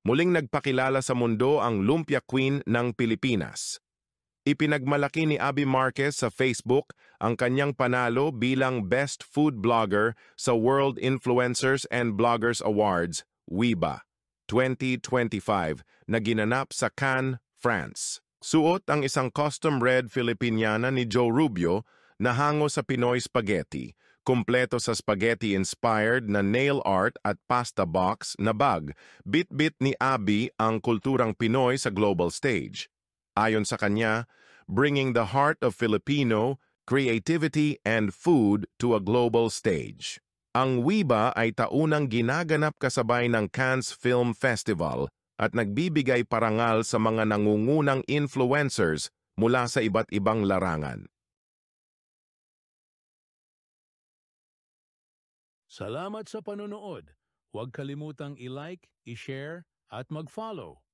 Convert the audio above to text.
Muling nagpakilala sa mundo ang Lumpia Queen ng Pilipinas. Ipinagmalaki ni Abby Marquez sa Facebook ang kanyang panalo bilang Best Food Blogger sa World Influencers and Bloggers Awards, WIBA, 2025 na ginanap sa Cannes, France. Suot ang isang custom red Filipiniana ni Joe Rubio na hango sa Pinoy spaghetti, kumpleto sa spaghetti-inspired na nail art at pasta box na bag. Bit-bit ni Abby ang kulturang Pinoy sa global stage. Ayon sa kanya, bringing the heart of Filipino, creativity, and food to a global stage. Ang WIBA ay taunang ginaganap kasabay ng Cannes Film Festival at nagbibigay parangal sa mga nangungunang influencers mula sa iba't ibang larangan. Salamat sa panonood. Huwag kalimutang i-like, i-share, at mag-follow.